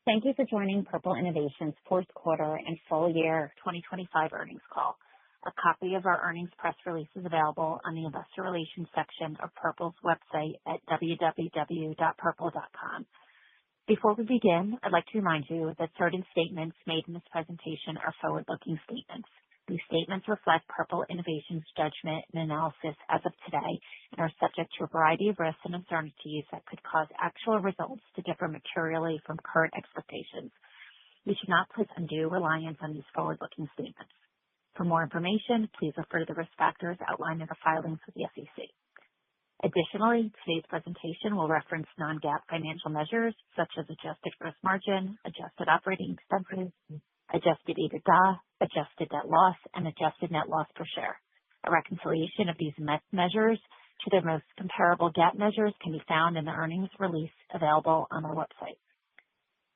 Thank you for joining Purple Innovation's fourth quarter and full year 2025 earnings call. A copy of our earnings press release is available on the investor relations section of Purple's website at www.purple.com. Before we begin, I'd like to remind you that certain statements made in this presentation are forward-looking statements. These statements reflect Purple Innovation's judgment and analysis as of today and are subject to a variety of risks and uncertainties that could cause actual results to differ materially from current expectations. You should not place undue reliance on these forward-looking statements. For more information, please refer to the risk factors outlined in the filings with the SEC. Additionally, today's presentation will reference non-GAAP financial measures such as adjusted gross margin, adjusted operating expenses, adjusted EBITDA, adjusted net loss, and adjusted net loss per share. A reconciliation of these measures to their most comparable GAAP measures can be found in the earnings release available on our website.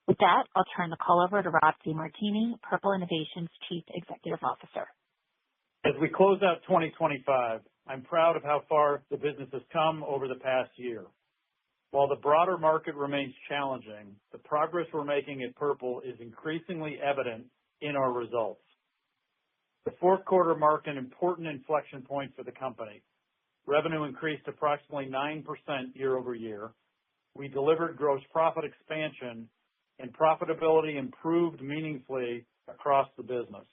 With that, I'll turn the call over to Rob DeMartini, Purple Innovation's Chief Executive Officer. As we close out 2025, I'm proud of how far the business has come over the past year. While the broader market remains challenging, the progress we're making at Purple is increasingly evident in our results. The fourth quarter marked an important inflection point for the company. Revenue increased approximately 9% year over year. We delivered gross profit expansion, and profitability improved meaningfully across the business.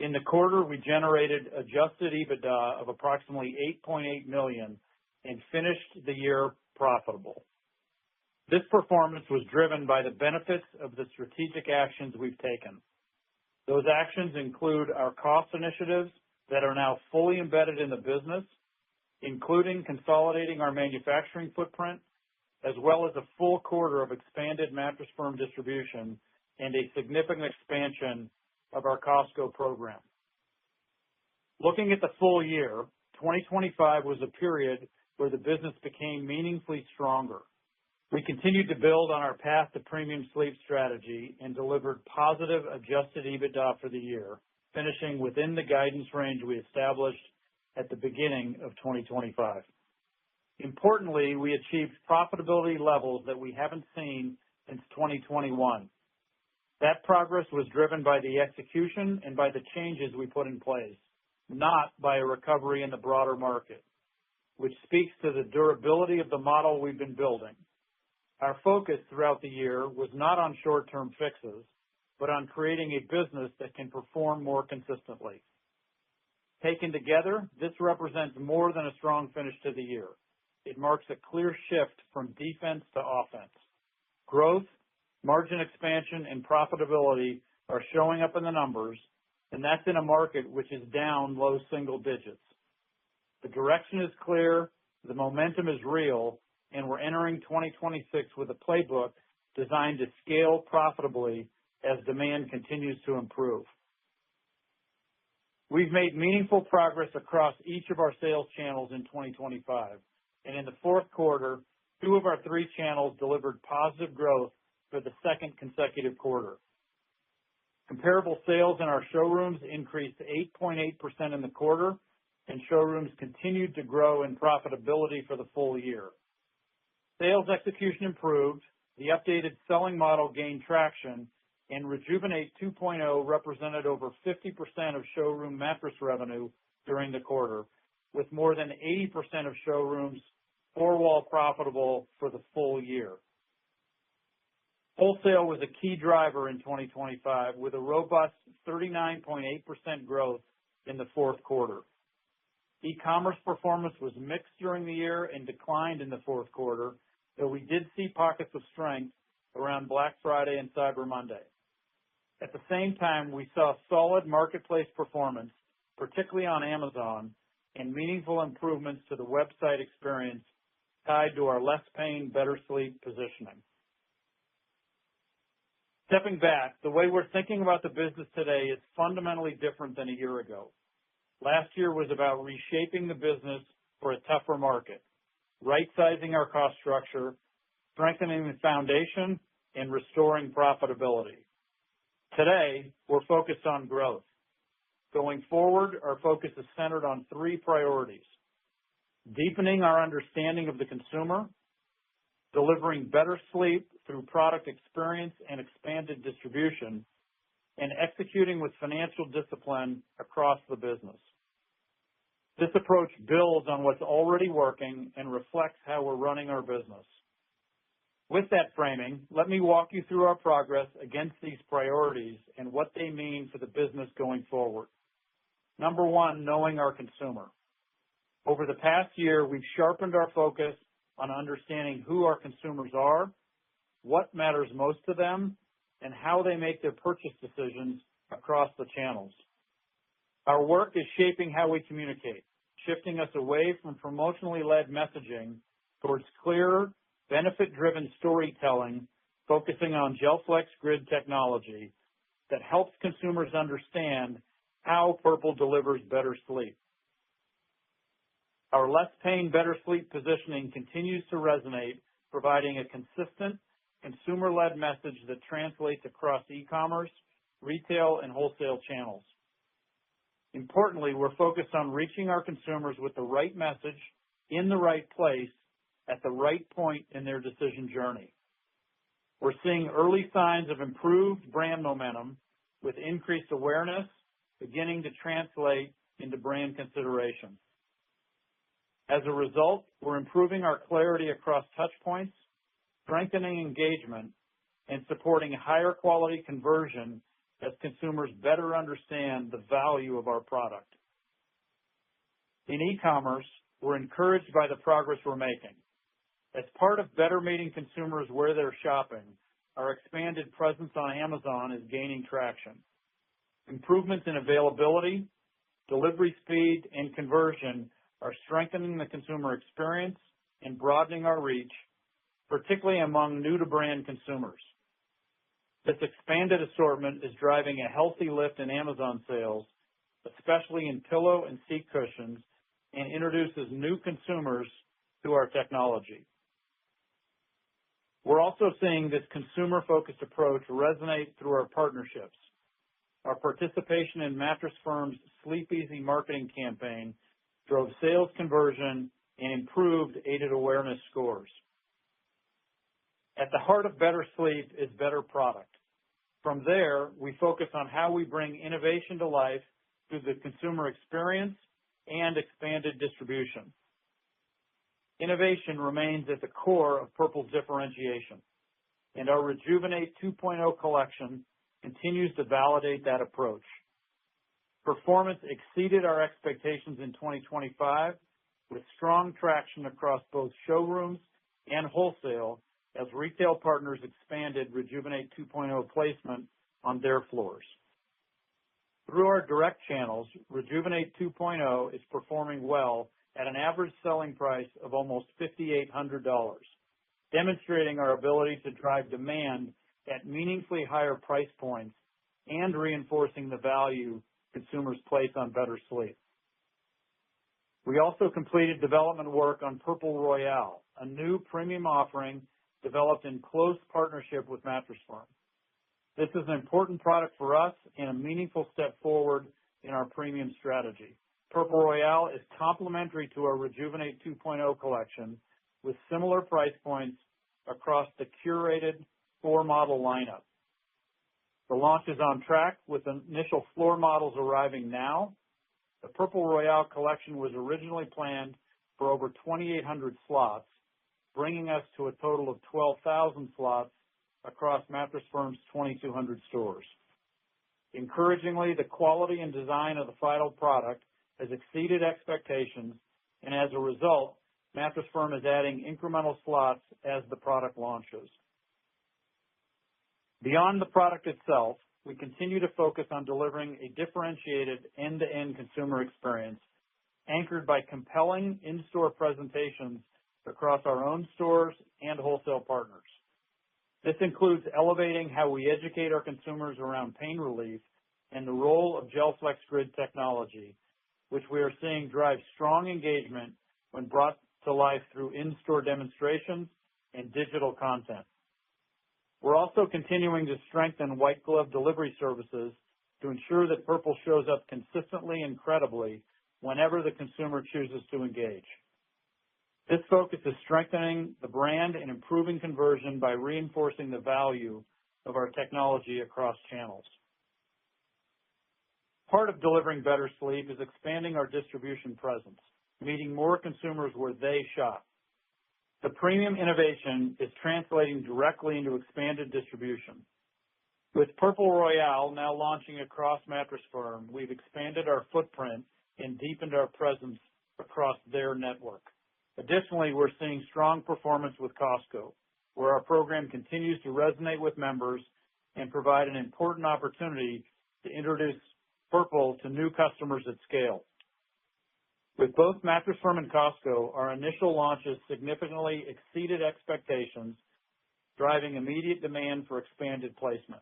In the quarter, we generated adjusted EBITDA of approximately $8.8 million and finished the year profitable. This performance was driven by the benefits of the strategic actions we've taken. Those actions include our cost initiatives that are now fully embedded in the business, including consolidating our manufacturing footprint, as well as a full quarter of expanded Mattress Firm distribution and a significant expansion of our Costco program. Looking at the full year, 2025 was a period where the business became meaningfully stronger. We continued to build on our path to premium sleep strategy and delivered positive adjusted EBITDA for the year, finishing within the guidance range we established at the beginning of 2025. Importantly, we achieved profitability levels that we haven't seen since 2021. That progress was driven by the execution and by the changes we put in place, not by a recovery in the broader market, which speaks to the durability of the model we've been building. Our focus throughout the year was not on short-term fixes, but on creating a business that can perform more consistently. Taken together, this represents more than a strong finish to the year. It marks a clear shift from defense to offense. Growth, margin expansion, and profitability are showing up in the numbers, and that's in a market which is down low single digits. The direction is clear, the momentum is real, and we're entering 2026 with a playbook designed to scale profitably as demand continues to improve. We've made meaningful progress across each of our sales channels in 2025, and in the fourth quarter, 2 of our 3 channels delivered positive growth for the second consecutive quarter. Comparable sales in our showrooms increased 8.8% in the quarter, and showrooms continued to grow in profitability for the full year. Sales execution improved, the updated selling model gained traction, and Rejuvenate 2.0 represented over 50% of showroom mattress revenue during the quarter, with more than 80% of showrooms 4-wall profitable for the full year. Wholesale was a key driver in 2025 with a robust 39.8% growth in the fourth quarter. E-commerce performance was mixed during the year and declined in the fourth quarter, though we did see pockets of strength around Black Friday and Cyber Monday. At the same time, we saw solid marketplace performance, particularly on Amazon, and meaningful improvements to the website experience tied to our less pain, better sleep positioning. Stepping back, the way we're thinking about the business today is fundamentally different than a year ago. Last year was about reshaping the business for a tougher market, right-sizing our cost structure, strengthening the foundation, and restoring profitability. Today, we're focused on growth. Going forward, our focus is centered on 3 priorities: deepening our understanding of the consumer, delivering better sleep through product experience and expanded distribution, and executing with financial discipline across the business. This approach builds on what's already working and reflects how we're running our business. With that framing, let me walk you through our progress against these priorities and what they mean for the business going forward. Number one, knowing our consumer. Over the past year, we've sharpened our focus on understanding who our consumers are, what matters most to them, and how they make their purchase decisions across the channels. Our work is shaping how we communicate, shifting us away from promotionally led messaging towards clearer, benefit-driven storytelling, focusing on GelFlex Grid technology that helps consumers understand how Purple delivers better sleep. Our less pain, better sleep positioning continues to resonate, providing a consistent, consumer-led message that translates across e-commerce, retail, and wholesale channels. Importantly, we're focused on reaching our consumers with the right message in the right place at the right point in their decision journey. We're seeing early signs of improved brand momentum with increased awareness beginning to translate into brand consideration. As a result, we're improving our clarity across touch points, strengthening engagement, and supporting higher quality conversion as consumers better understand the value of our product. In e-commerce, we're encouraged by the progress we're making. As part of better meeting consumers where they're shopping, our expanded presence on Amazon is gaining traction. Improvements in availability, delivery speed, and conversion are strengthening the consumer experience and broadening our reach, particularly among new-to-brand consumers. This expanded assortment is driving a healthy lift in Amazon sales, especially in pillow and seat cushions, and introduces new consumers to our technology. We're also seeing this consumer-focused approach resonate through our partnerships. Our participation in Mattress Firm's Sleep Easy marketing campaign drove sales conversion and improved aided awareness scores. At the heart of better sleep is better product. From there, we focus on how we bring innovation to life through the consumer experience and expanded distribution. Innovation remains at the core of Purple's differentiation, and our Rejuvenate 2.0 collection continues to validate that approach. Performance exceeded our expectations in 2025, with strong traction across both showrooms and wholesale as retail partners expanded Rejuvenate 2.0 placement on their floors. Through our direct channels, Rejuvenate 2.0 is performing well at an average selling price of almost $5,800, demonstrating our ability to drive demand at meaningfully higher price points and reinforcing the value consumers place on better sleep. We also completed development work on Purple Royale, a new premium offering developed in close partnership with Mattress Firm. This is an important product for us and a meaningful step forward in our premium strategy. Purple Royale is complementary to our Rejuvenate 2.0 collection with similar price points across the curated floor model lineup. The launch is on track with initial floor models arriving now. The Purple Royale collection was originally planned for over 2,800 slots, bringing us to a total of 12,000 slots across Mattress Firm's 2,200 stores. Encouragingly, the quality and design of the final product has exceeded expectations, and as a result, Mattress Firm is adding incremental slots as the product launches. Beyond the product itself, we continue to focus on delivering a differentiated end-to-end consumer experience anchored by compelling in-store presentations across our own stores and wholesale partners. This includes elevating how we educate our consumers around pain relief and the role of GelFlex Grid technology, which we are seeing drive strong engagement when brought to life through in-store demonstrations and digital content. We're also continuing to strengthen white glove delivery services to ensure that Purple shows up consistently and credibly whenever the consumer chooses to engage. This focus is strengthening the brand and improving conversion by reinforcing the value of our technology across channels. Part of delivering better sleep is expanding our distribution presence, meeting more consumers where they shop. The premium innovation is translating directly into expanded distribution. With Purple Royale now launching across Mattress Firm, we've expanded our footprint and deepened our presence across their network. Additionally, we're seeing strong performance with Costco, where our program continues to resonate with members and provide an important opportunity to introduce Purple to new customers at scale. With both Mattress Firm and Costco, our initial launches significantly exceeded expectations, driving immediate demand for expanded placement.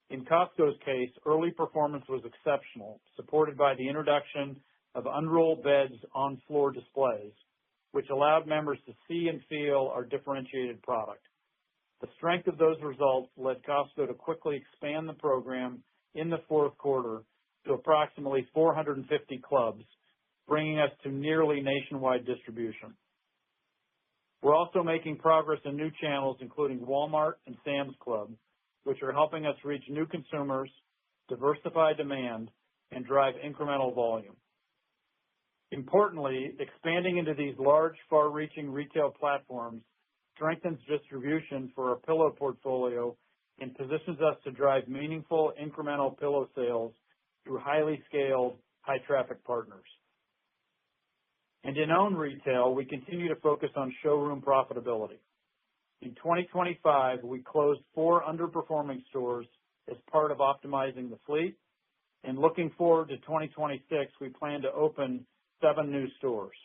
In Costco's case, early performance was exceptional, supported by the introduction of unrolled beds on floor displays, which allowed members to see and feel our differentiated product. The strength of those results led Costco to quickly expand the program in the fourth quarter to approximately 450 clubs, bringing us to nearly nationwide distribution. We're also making progress in new channels, including Walmart and Sam's Club, which are helping us reach new consumers, diversify demand, and drive incremental volume. Importantly, expanding into these large, far-reaching retail platforms strengthens distribution for our pillow portfolio and positions us to drive meaningful incremental pillow sales through highly scaled, high-traffic partners. And in owned retail, we continue to focus on showroom profitability. In 2025, we closed 4 underperforming stores as part of optimizing the fleet, and looking forward to 2026, we plan to open 7 new stores.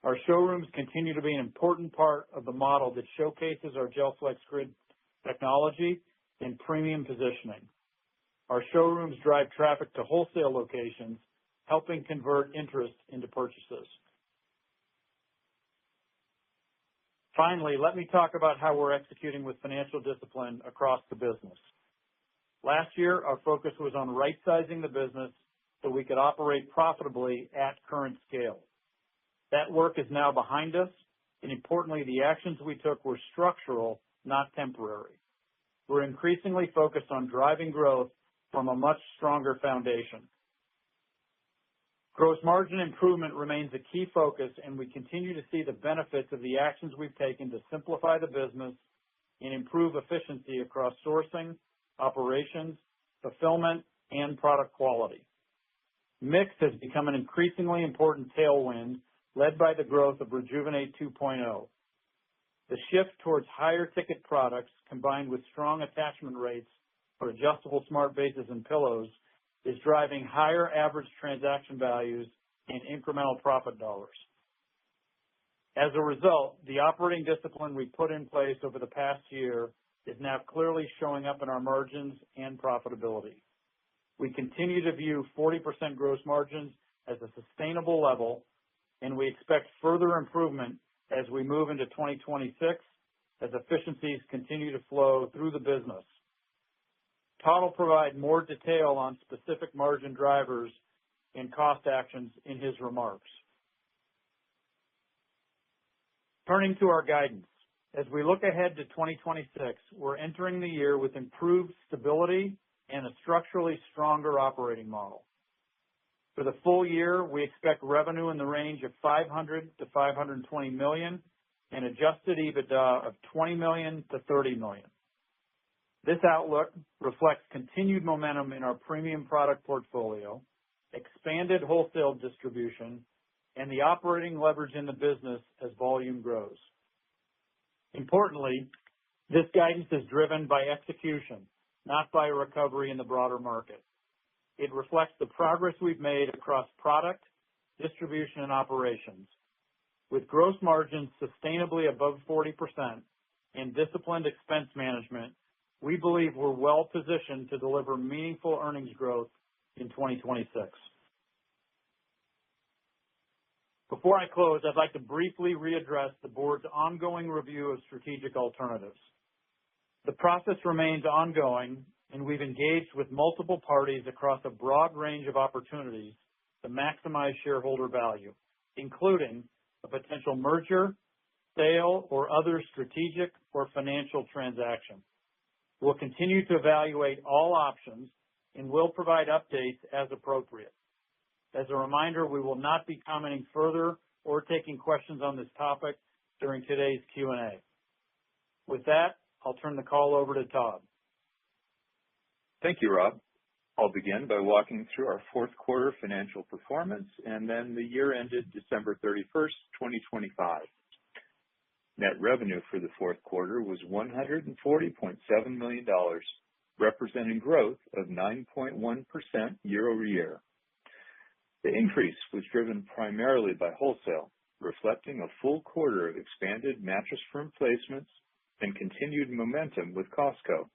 Our showrooms continue to be an important part of the model that showcases our GelFlex Grid technology and premium positioning. Our showrooms drive traffic to wholesale locations, helping convert interest into purchases. Finally, let me talk about how we're executing with financial discipline across the business. Last year, our focus was on right-sizing the business so we could operate profitably at current scale. That work is now behind us, and importantly, the actions we took were structural, not temporary. We're increasingly focused on driving growth from a much stronger foundation. Gross margin improvement remains a key focus, and we continue to see the benefits of the actions we've taken to simplify the business and improve efficiency across sourcing, operations, fulfillment, and product quality. Mix has become an increasingly important tailwind, led by the growth of Rejuvenate 2.0. The shift towards higher ticket products, combined with strong attachment rates for adjustable smart bases and pillows, is driving higher average transaction values and incremental profit dollars. As a result, the operating discipline we put in place over the past year is now clearly showing up in our margins and profitability. We continue to view 40% gross margins as a sustainable level, and we expect further improvement as we move into 2026 as efficiencies continue to flow through the business. Todd will provide more detail on specific margin drivers and cost actions in his remarks. Turning to our guidance. As we look ahead to 2026, we're entering the year with improved stability and a structurally stronger operating model. For the full year, we expect revenue in the range of $500 to $520 million and adjusted EBITDA of $20 million to $30 million. This outlook reflects continued momentum in our premium product portfolio, expanded wholesale distribution, and the operating leverage in the business as volume grows. Importantly, this guidance is driven by execution, not by a recovery in the broader market. It reflects the progress we've made across product, distribution, and operations. With gross margins sustainably above 40% and disciplined expense management, we believe we're well positioned to deliver meaningful earnings growth in 2026. Before I close, I'd like to briefly readdress the board's ongoing review of strategic alternatives. The process remains ongoing, and we've engaged with multiple parties across a broad range of opportunities to maximize shareholder value, including a potential merger, sale, or other strategic or financial transaction. We'll continue to evaluate all options and will provide updates as appropriate. As a reminder, we will not be commenting further or taking questions on this topic during today's Q&A. With that, I'll turn the call over to Todd. Thank you, Rob. I'll begin by walking through our fourth quarter financial performance and then the year ended December 31st, 2025. Net revenue for the fourth quarter was $140.7 million, representing growth of 9.1% year over year. The increase was driven primarily by wholesale, reflecting a full quarter of expanded Mattress Firm placements and continued momentum with Costco,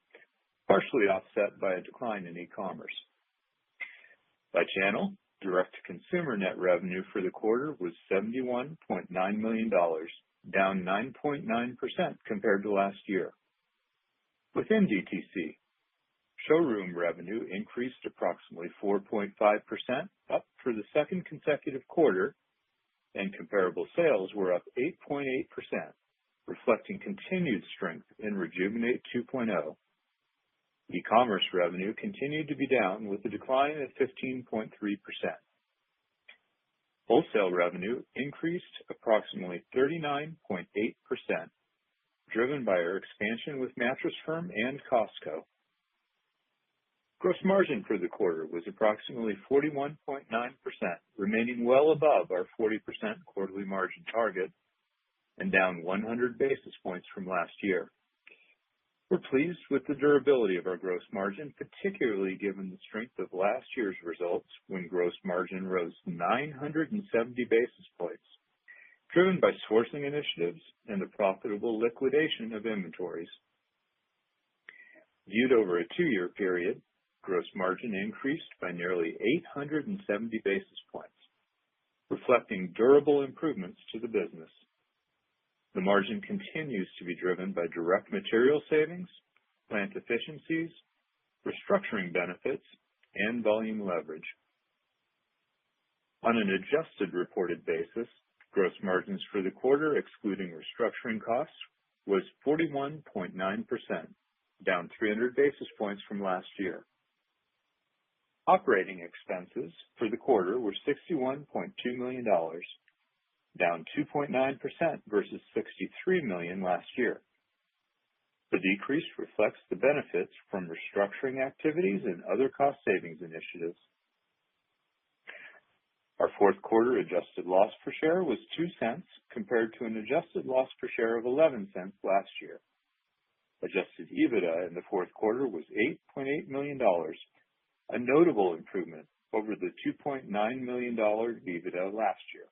partially offset by a decline in e-commerce. By channel, direct-to-consumer net revenue for the quarter was $71.9 million, down 9.9% compared to last year. Within DTC, showroom revenue increased approximately 4.5%, up for the second consecutive quarter, and comparable sales were up 8.8%, reflecting continued strength in Rejuvenate 2.0. E-commerce revenue continued to be down with a decline of 15.3%. Wholesale revenue increased approximately 39.8%, driven by our expansion with Mattress Firm and Costco. Gross margin for the quarter was approximately 41.9%, remaining well above our 40% quarterly margin target and down 100 basis points from last year. We're pleased with the durability of our gross margin, particularly given the strength of last year's results when gross margin rose 970 basis points, driven by sourcing initiatives and the profitable liquidation of inventories. Viewed over a 2-year period, gross margin increased by nearly 870 basis points, reflecting durable improvements to the business. The margin continues to be driven by direct material savings, plant efficiencies, restructuring benefits, and volume leverage. On an adjusted reported basis, gross margins for the quarter, excluding restructuring costs, was 41.9%, down 300 basis points from last year. Operating expenses for the quarter were $61.2 million, down 2.9% versus $63 million last year. The decrease reflects the benefits from restructuring activities and other cost savings initiatives. Our fourth quarter adjusted loss per share was 2 cents compared to an adjusted loss per share of 11 cents last year. Adjusted EBITDA in the fourth quarter was $8.8 million, a notable improvement over the $2.9 million EBITDA last year.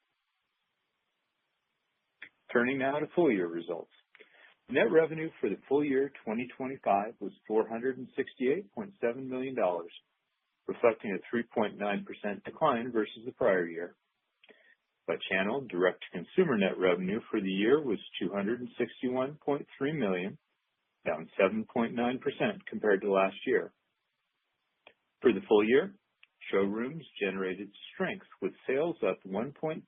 Turning now to full year results. Net revenue for the full year 2025 was $468.7 million, reflecting a 3.9% decline versus the prior year. By channel, direct-to-consumer net revenue for the year was $261.3 million, down 7.9% compared to last year. For the full year, showrooms generated strength with sales up 1.5%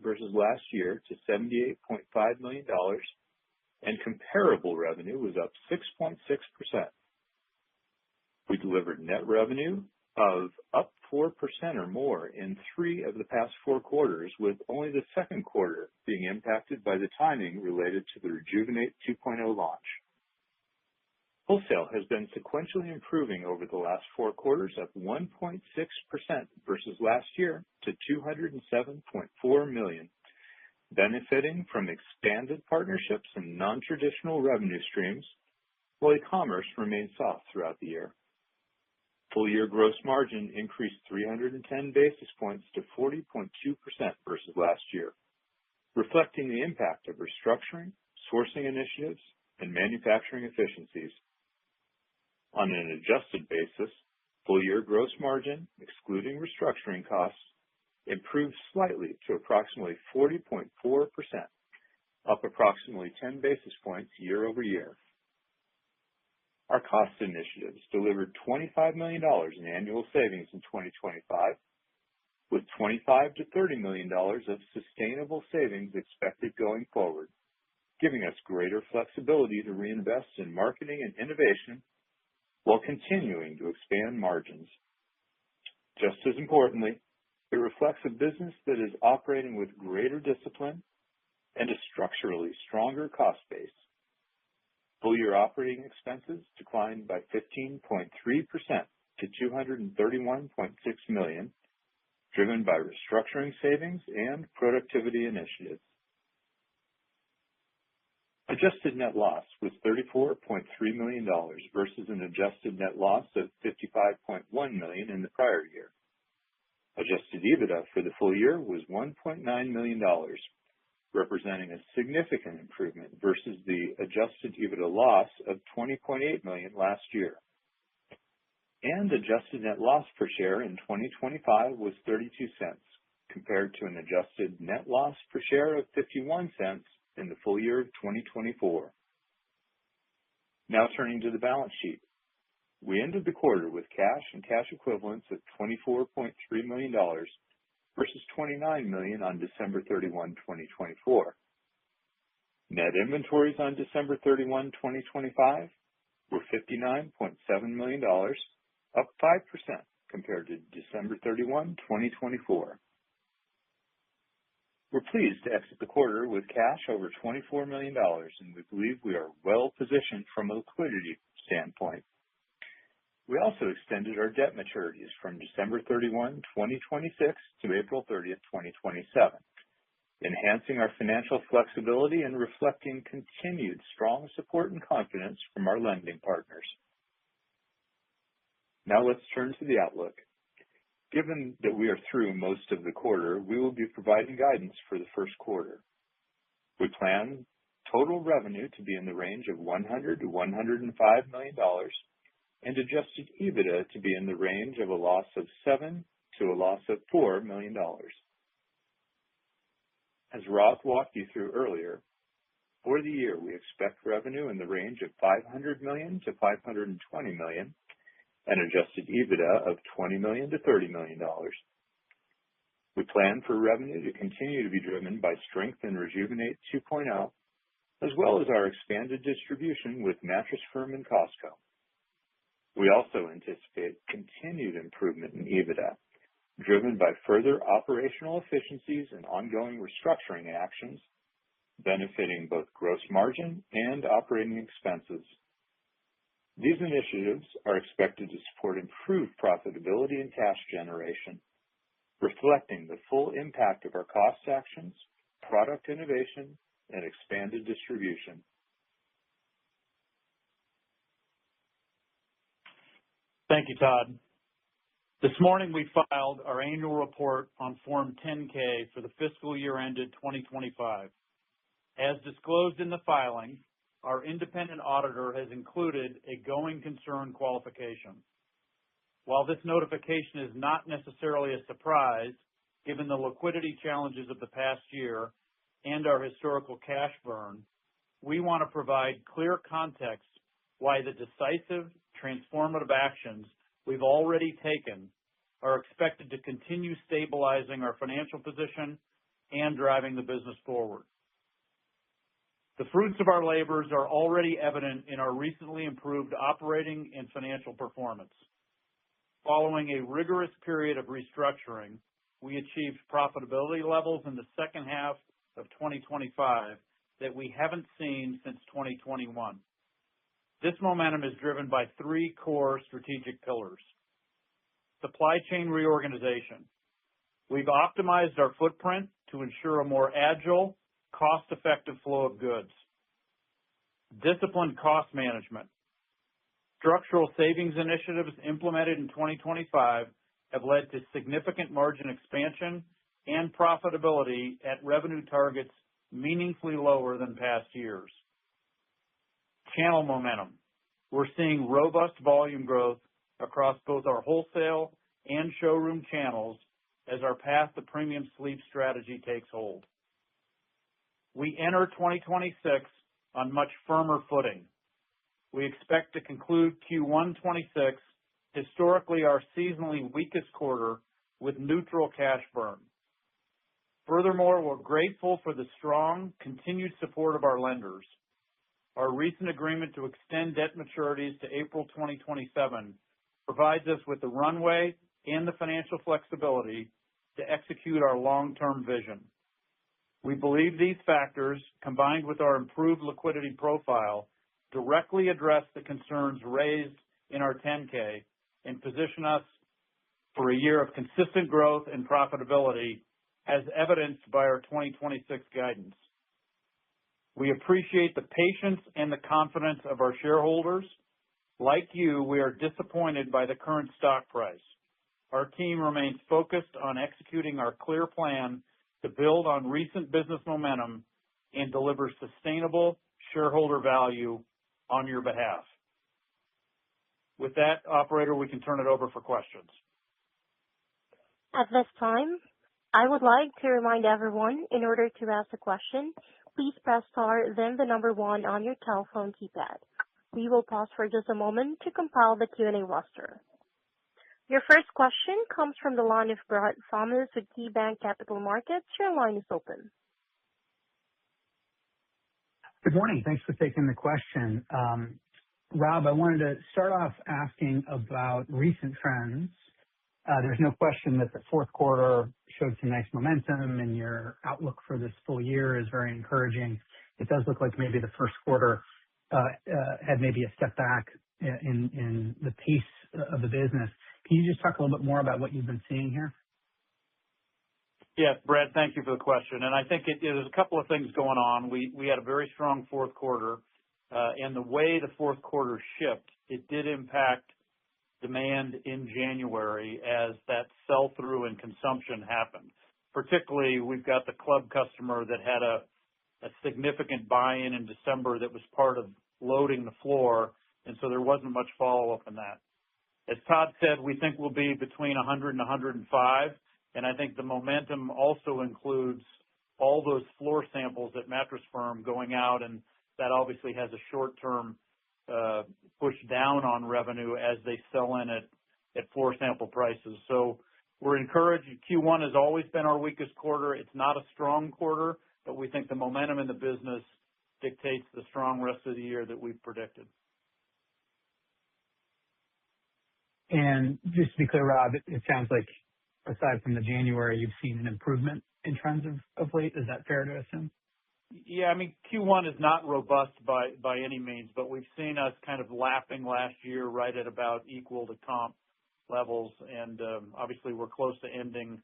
versus last year to $78.5 million, and comparable revenue was up 6.6%. We delivered net revenue of up 4% or more in 3 of the past 4 quarters, with only the second quarter being impacted by the timing related to the Rejuvenate 2.0 launch. Wholesale has been sequentially improving over the last 4 quarters, up 1.6% versus last year to $207.4 million, benefiting from expanded partnerships and non-traditional revenue streams, while e-commerce remained soft throughout the year. Full year gross margin increased 310 basis points to 40.2% versus last year, reflecting the impact of restructuring, sourcing initiatives, and manufacturing efficiencies. On an adjusted basis, full year gross margin, excluding restructuring costs, improved slightly to approximately 40.4%, up approximately 10 basis points year over year. Our cost initiatives delivered $25 million in annual savings in 2025, with $25 to $30 million of sustainable savings expected going forward, giving us greater flexibility to reinvest in marketing and innovation while continuing to expand margins. Just as importantly, it reflects a business that is operating with greater discipline and a structurally stronger cost base. Full-year operating expenses declined by 15.3% to $231.6 million, driven by restructuring savings and productivity initiatives. Adjusted net loss was $34.3 million versus an adjusted net loss of $55.1 million in the prior year. Adjusted EBITDA for the full year was $1.9 million, representing a significant improvement versus the adjusted EBITDA loss of $20.8 million last year. And adjusted net loss per share in 2025 was 32 cents, compared to an adjusted net loss per share of 51 cents in the full year of 2024. Now turning to the balance sheet. We ended the quarter with cash and cash equivalents of $24.3 million versus $29 million on December 31, 2024. Net inventories on December 31, 2025 were $59.7 million, up 5% compared to December 31, 2024. We're pleased to exit the quarter with cash over $24 million, and we believe we are well positioned from a liquidity standpoint. We also extended our debt maturities from December 31, 2026 to April 30, 2027, enhancing our financial flexibility and reflecting continued strong support and confidence from our lending partners. Now let's turn to the outlook. Given that we are through most of the quarter, we will be providing guidance for the first quarter. We plan total revenue to be in the range of $100 to $105 million and adjusted EBITDA to be in the range of a loss of $7 to a loss of $4 million. As Rob walked you through earlier, for the year we expect revenue in the range of $500 million to $520 million and adjusted EBITDA of $20 million to $30 million. We plan for revenue to continue to be driven by strength in Rejuvenate 2.0, as well as our expanded distribution with Mattress Firm and Costco. We also anticipate continued improvement in EBITDA, driven by further operational efficiencies and ongoing restructuring actions, benefiting both gross margin and operating expenses. These initiatives are expected to support improved profitability and cash generation, reflecting the full impact of our cost actions, product innovation, and expanded distribution. Thank you, Todd. This morning we filed our annual report on Form 10-K for the fiscal year ended 2025. As disclosed in the filing, our independent auditor has included a going concern qualification. While this notification is not necessarily a surprise, given the liquidity challenges of the past year and our historical cash burn, we want to provide clear context why the decisive, transformative actions we've already taken are expected to continue stabilizing our financial position and driving the business forward. The fruits of our labors are already evident in our recently improved operating and financial performance. Following a rigorous period of restructuring, we achieved profitability levels in the second half of 2025 that we haven't seen since 2021. This momentum is driven by three core strategic pillars. Supply chain reorganization. We've optimized our footprint to ensure a more agile, cost-effective flow of goods. Disciplined cost management. Structural savings initiatives implemented in 2025 have led to significant margin expansion and profitability at revenue targets meaningfully lower than past years. Channel momentum. We're seeing robust volume growth across both our wholesale and showroom channels as our path to premium sleep strategy takes hold. We enter 2026 on much firmer footing. We expect to conclude Q1 26, historically our seasonally weakest quarter, with neutral cash burn. Furthermore, we're grateful for the strong, continued support of our lenders. Our recent agreement to extend debt maturities to April 2027 provides us with the runway and the financial flexibility to execute our long-term vision. We believe these factors, combined with our improved liquidity profile, directly address the concerns raised in our 10-K and position us for a year of consistent growth and profitability as evidenced by our 2026 guidance. We appreciate the patience and the confidence of our shareholders. Like you, we are disappointed by the current stock price. Our team remains focused on executing our clear plan to build on recent business momentum and deliver sustainable shareholder value on your behalf. With that, operator, we can turn it over for questions. At this time, I would like to remind everyone, in order to ask a question, please press star, then the number 1 on your telephone keypad. We will pause for just a moment to compile the Q&A roster. Your first question comes from the line of Brad Thomas with KeyBanc Capital Markets. Your line is open. Good morning. Thanks for taking the question. Rob, I wanted to start off asking about recent trends. There's no question that the fourth quarter showed some nice momentum, and your outlook for this full year is very encouraging. It does look like maybe the first quarter had maybe a step back in the pace of the business. Can you just talk a little bit more about what you've been seeing here? Yes, Brad, thank you for the question. And I think there's a couple of things going on. We had a very strong fourth quarter, and the way the fourth quarter shipped, it did impact demand in January as that sell-through and consumption happened. Particularly, we've got the club customer that had a significant buy-in in December that was part of loading the floor, and so there wasn't much follow-up in that. As Todd said, we think we'll be between 100 and 105, and I think the momentum also includes all those floor samples at Mattress Firm going out, and that obviously has a short-term push down on revenue as they sell in at floor sample prices. So we're encouraged. Q1 has always been our weakest quarter. It's not a strong quarter, but we think the momentum in the business dictates the strong rest of the year that we've predicted. And just to be clear, Rob, it sounds like aside from the January, you've seen an improvement in trends of late. Is that fair to assume? Yeah, I mean, Q1 is not robust by any means, but we've seen us kind of lapping last year right at about equal to comp levels, and obviously we're close to ending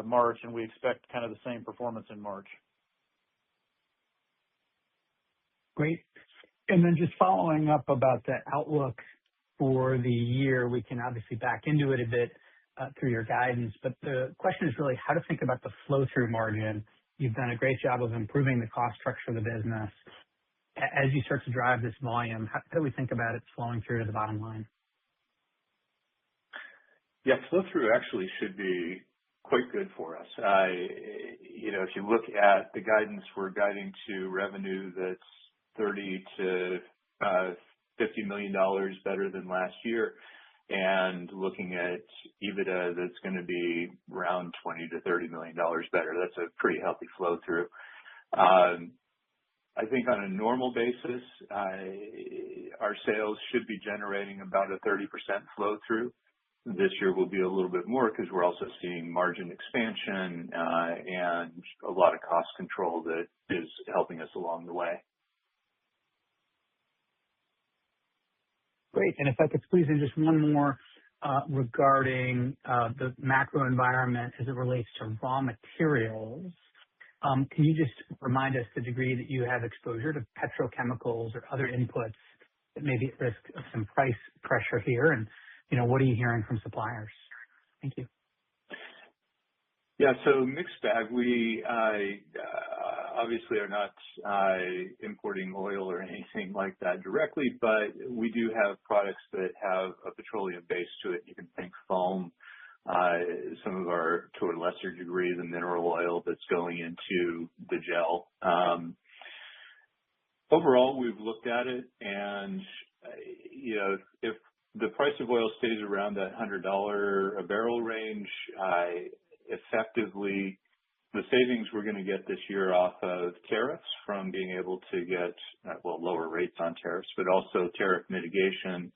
March, and we expect kind of the same performance in March. Great. And then just following up about the outlook for the year, we can obviously back into it a bit through your guidance, but the question is really how to think about the flow-through margin. You've done a great job of improving the cost structure of the business. As you start to drive this volume, how do we think about it flowing through to the bottom line? Yeah, flow-through actually should be quite good for us. If you look at the guidance, we're guiding to revenue that's $30 to $50 million better than last year, and looking at EBITDA that's going to be around $20 to $30 million better. That's a pretty healthy flow-through. I think on a normal basis, our sales should be generating about a 30% flow-through. This year will be a little bit more because we're also seeing margin expansion and a lot of cost control that is helping us along the way. Great. And if I could squeeze in just one more regarding the macro environment as it relates to raw materials. Can you just remind us the degree that you have exposure to petrochemicals or other inputs that may be at risk of some price pressure here? And, what are you hearing from suppliers? Thank you. Yeah, so mixed bag. We obviously are not importing oil or anything like that directly, but we do have products that have a petroleum base to it. You can think foam, some of our, to a lesser degree, the mineral oil that's going into the gel. Overall, we've looked at it, and if the price of oil stays around that $100 a barrel range, effectively the savings we're going to get this year off of tariffs from being able to get, lower rates on tariffs, but also tariff mitigation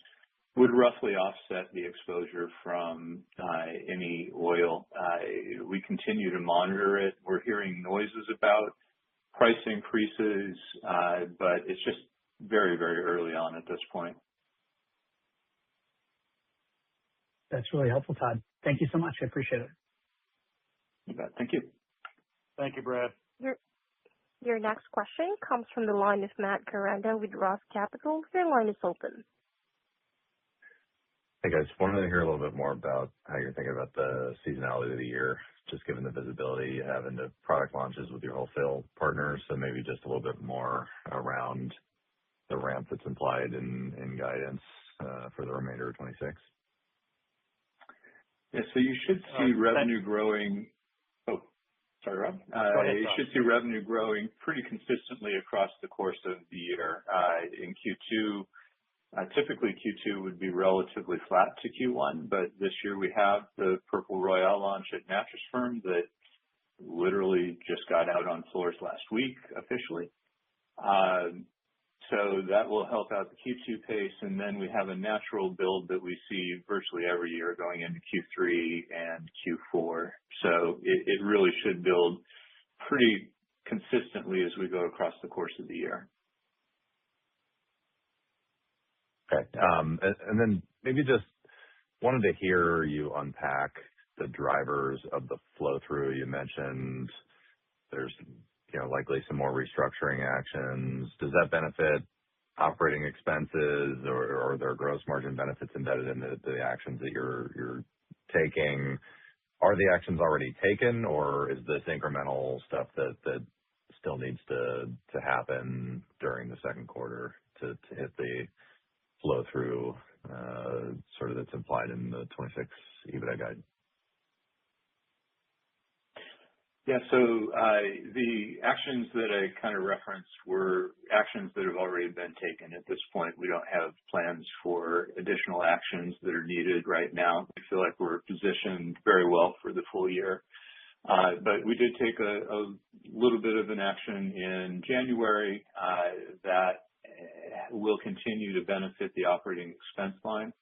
would roughly offset the exposure from any oil. We continue to monitor it. We're hearing noises about price increases, but it's just very, very early on at this point. That's really helpful, Todd. Thank you so much. I appreciate it. You bet. Thank you. Thank you, Brad. Your next question comes from the line of Matt Koranda with Roth Capital. Your line is open. Hey guys, wanted to hear a little bit more about how you're thinking about the seasonality of the year, just given the visibility you have into product launches with your wholesale partners. So maybe just a little bit more around the ramp that's implied in guidance for the remainder of 26. Yeah, so you should see revenue growing. Oh, sorry, Rob. You should see revenue growing pretty consistently across the course of the year. In Q2, typically Q2 would be relatively flat to Q1, but this year we have the Purple Royale launch at Mattress Firm that literally just got out on floors last week officially. So that will help out the Q2 pace, and then we have a natural build that we see virtually every year going into Q3 and Q4. So it really should build pretty consistently as we go across the course of the year. Okay. And then maybe just wanted to hear you unpack the drivers of the flow through. You mentioned there's likely some more restructuring actions. Does that benefit operating expenses, or are there gross margin benefits embedded in the actions that you're taking? Are the actions already taken, or is this incremental stuff that still needs to happen during the second quarter to hit the flow through sort of that's implied in the 26 EBITDA guide? Yeah, so the actions that I kind of referenced were actions that have already been taken. At this point, we don't have plans for additional actions that are needed right now. We feel like we're positioned very well for the full year. But we did take a little bit of an action in January that will continue to benefit the operating expense line.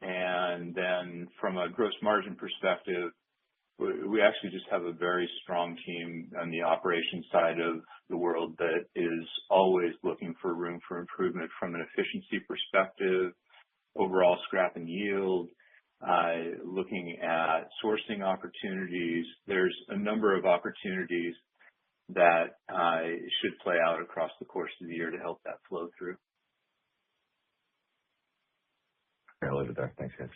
And then from a gross margin perspective, we actually just have a very strong team on the operations side of the world that is always looking for room for improvement from an efficiency perspective, overall scrap and yield, looking at sourcing opportunities. There's a number of opportunities that should play out across the course of the year to help that flow through. I'll leave it there. Thanks, guys.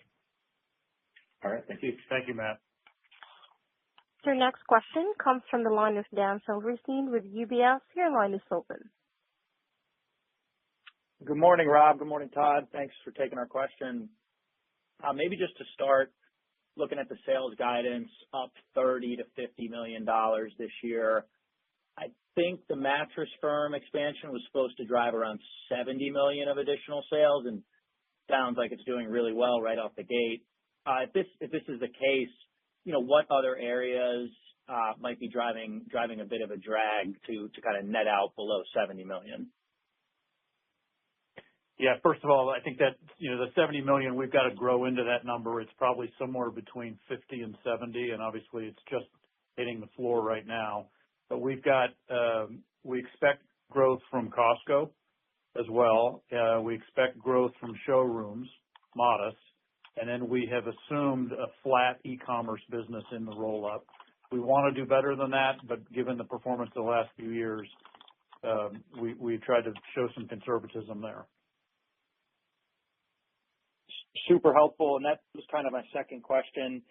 All right. Thank you. Thank you, Matt. Your next question comes from the line of Dan Silverstein with UBS. Your line is open. Good morning, Rob. Good morning, Todd. Thanks for taking our question. Maybe just to start, looking at the sales guidance, up $30 to $50 million this year. I think the Mattress Firm expansion was supposed to drive around $70 million of additional sales, and sounds like it's doing really well right off the gate. If this is the case, what other areas might be driving a bit of a drag to kind of net out below $70 million? Yeah, first of all, I think that, the $70 million, we've got to grow into that number. It's probably somewhere between 50 and 70, and obviously it's just hitting the floor right now. But we expect growth from Costco as well. We expect growth from showrooms, modest. And then we have assumed a flat e-commerce business in the roll-up. We want to do better than that, but given the performance of the last few years, we tried to show some conservatism there. Super helpful, and that was kind of my second question.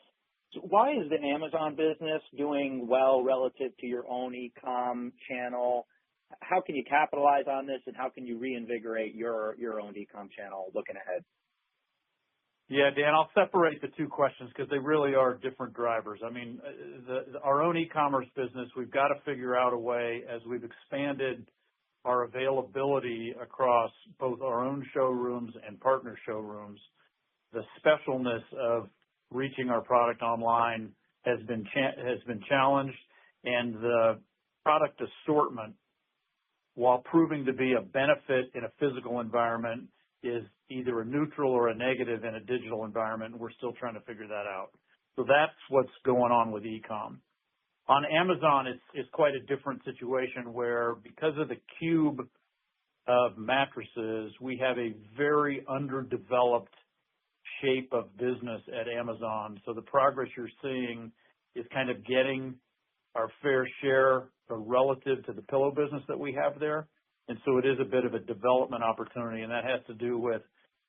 So why is the Amazon business doing well relative to your own e-com channel? How can you capitalize on this, and how can you reinvigorate your own e-com channel looking ahead? Yeah, Dan, I'll separate the two questions because they really are different drivers. I mean, our own e-commerce business, we've got to figure out a way as we've expanded our availability across both our own showrooms and partner showrooms. The specialness of reaching our product online has been challenged, and the product assortment, while proving to be a benefit in a physical environment, is either a neutral or a negative in a digital environment, and we're still trying to figure that out. So that's what's going on with e-com. On Amazon, it's quite a different situation where, because of the cube of mattresses, we have a very underdeveloped shape of business at Amazon. So the progress you're seeing is kind of getting our fair share relative to the pillow business that we have there. And so it is a bit of a development opportunity, and that has to do with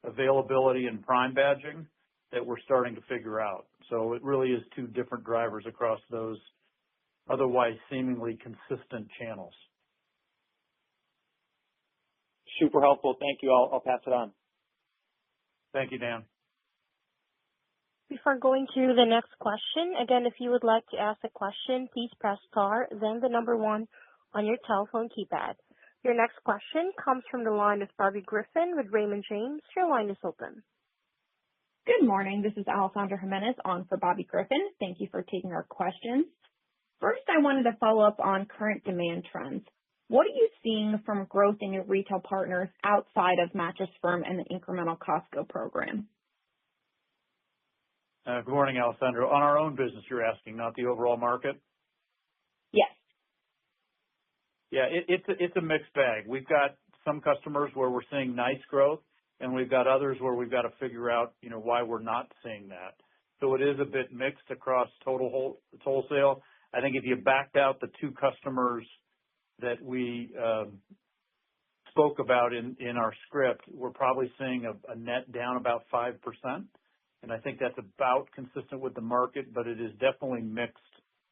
availability and prime badging that we're starting to figure out. So it really is two different drivers across those otherwise seemingly consistent channels. Super helpful. Thank you. I'll pass it on. Thank you, Dan. Before going to the next question, again, if you would like to ask a question, please press star, then the number 1 on your telephone keypad. Your next question comes from the line of Bobby Griffin with Raymond James. Your line is open. Good morning. This is Alessandra Jimenez on for Bobby Griffin. Thank you for taking our questions. First, I wanted to follow up on current demand trends. What are you seeing from growth in your retail partners outside of Mattress Firm and the incremental Costco program? Good morning, Alessandra. On our own business, you're asking, not the overall market? Yes. Yeah, it's a mixed bag. We've got some customers where we're seeing nice growth, and we've got others where we've got to figure out, why we're not seeing that. So it is a bit mixed across total wholesale. I think if you backed out the 2 customers that we spoke about in our script, we're probably seeing a net down about 5%. And I think that's about consistent with the market, but it is definitely mixed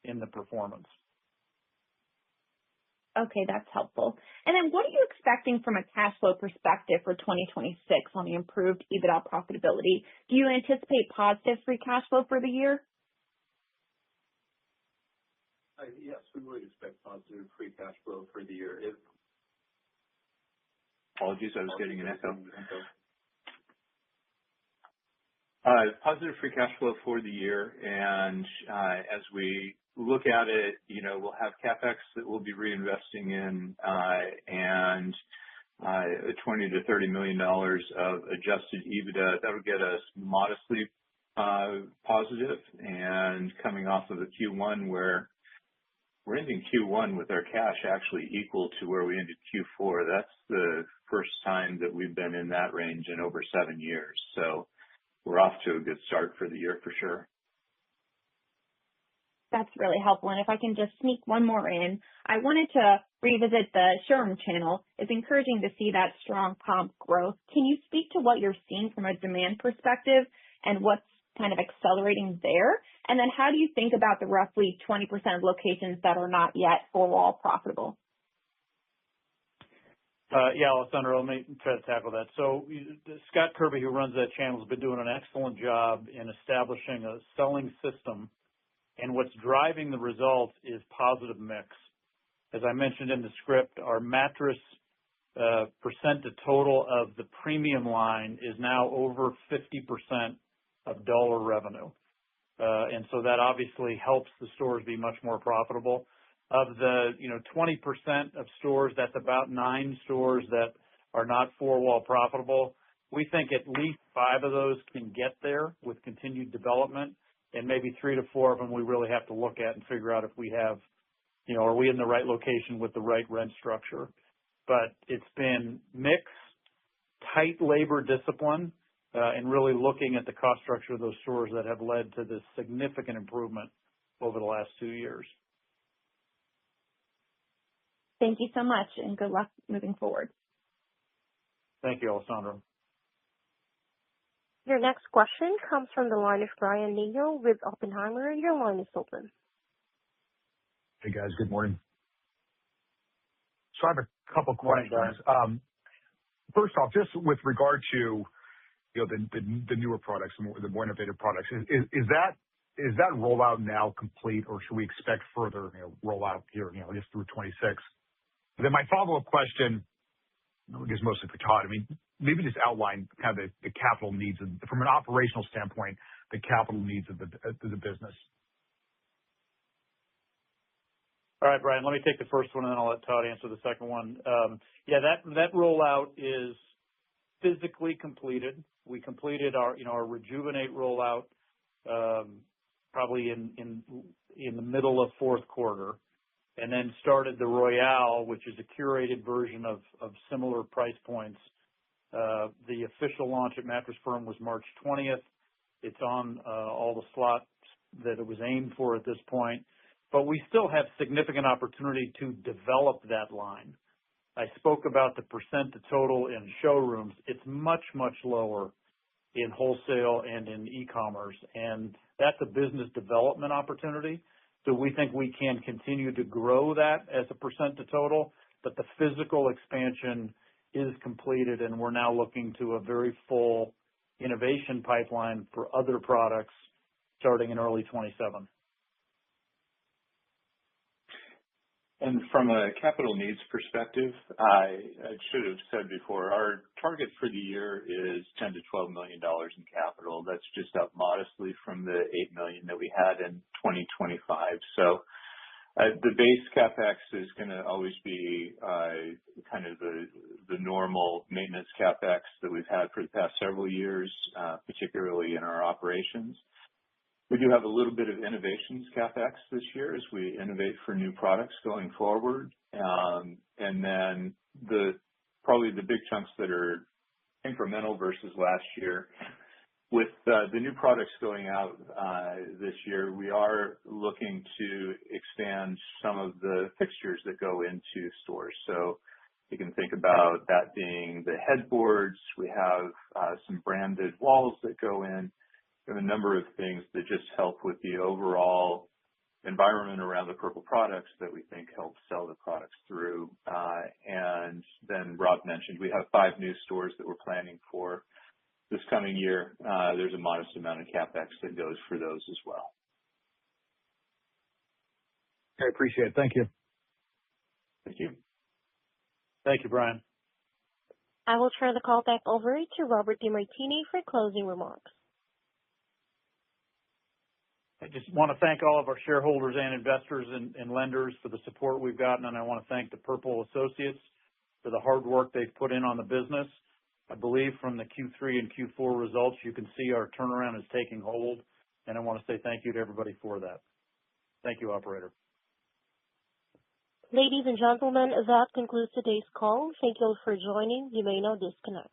in the performance. Okay, that's helpful. And then what are you expecting from a cash flow perspective for 2026 on the improved EBITDA profitability? Do you anticipate positive free cash flow for the year? Yes, we would expect positive free cash flow for the year. Apologies, I was getting an echo. Positive free cash flow for the year, and as we look at it, we'll have CapEx that we'll be reinvesting in, and $20 to $30 million of adjusted EBITDA. That'll get us modestly positive, and coming off of the Q1 where we're ending Q1 with our cash actually equal to where we ended Q4. That's the first time that we've been in that range in over 7 years. So we're off to a good start for the year for sure. That's really helpful. And if I can just sneak one more in, I wanted to revisit the showroom channel. It's encouraging to see that strong comp growth. Can you speak to what you're seeing from a demand perspective and what's kind of accelerating there? And then how do you think about the roughly 20% of locations that are not yet four-wall profitable? Yeah, Alessandra, let me try to tackle that. So Scott Kirby, who runs that channel, has been doing an excellent job in establishing a selling system, and what's driving the results is positive mix. As I mentioned in the script, our mattress percent to total of the premium line is now over 50% of dollar revenue. And so that obviously helps the stores be much more profitable. Of the 20% of stores, that's about 9 stores that are not four-wall profitable. We think at least 5 of those can get there with continued development, and maybe 3 to 4 of them we really have to look at and figure out if we have, are we in the right location with the right rent structure. But it's been mix, tight labor discipline, and really looking at the cost structure of those stores that have led to this significant improvement over the last 2 years. Thank you so much, and good luck moving forward. Thank you, Alessandra. Your next question comes from the line of Brian Nagel with Oppenheimer. Your line is open. Hey, guys. Good morning. So I have a couple questions. Brian. First off, just with regard to the newer products, the more innovative products, is that rollout now complete, or should we expect further rollout here, just through 26? Then my follow-up question, I guess mostly for Todd. I mean, maybe just outline kind of the capital needs from an operational standpoint, the capital needs of the business. All right, Brian, let me take the first one, and then I'll let Todd answer the second one. Yeah, that rollout is physically completed. We completed our Rejuvenate rollout probably in the middle of fourth quarter, and then started the Royale, which is a curated version of similar price points. The official launch at Mattress Firm was March 20th. It's on all the slots that it was aimed for at this point. But we still have significant opportunity to develop that line. I spoke about the percent to total in showrooms. It's much, much lower in wholesale and in e-commerce, and that's a business development opportunity. So we think we can continue to grow that as a percent to total, but the physical expansion is completed, and we're now looking to a very full innovation pipeline for other products starting in early 27. And from a capital needs perspective, I should have said before, our target for the year is $10 to $12 million in capital. That's just up modestly from the $8 million that we had in 2025. So the base CapEx is going to always be kind of the normal maintenance CapEx that we've had for the past several years, particularly in our operations. We do have a little bit of innovations CapEx this year as we innovate for new products going forward. And then probably the big chunks that are incremental versus last year. With the new products going out this year, we are looking to expand some of the fixtures that go into stores. So you can think about that being the headboards. We have some branded walls that go in. We have a number of things that just help with the overall environment around the Purple products that we think help sell the products through. And then Rob mentioned we have 5 new stores that we're planning for this coming year. There's a modest amount of CapEx that goes for those as well. I appreciate it. Thank you. Thank you. Thank you, Brian. I will turn the call back over to Robert DeMartini for closing remarks. I just want to thank all of our shareholders and investors and lenders for the support we've gotten, and I want to thank the Purple associates for the hard work they've put in on the business. I believe from the Q3 and Q4 results, you can see our turnaround is taking hold, and I want to say thank you to everybody for that. Thank you, operator. Ladies and gentlemen, that concludes today's call. Thank you all for joining. You may now disconnect.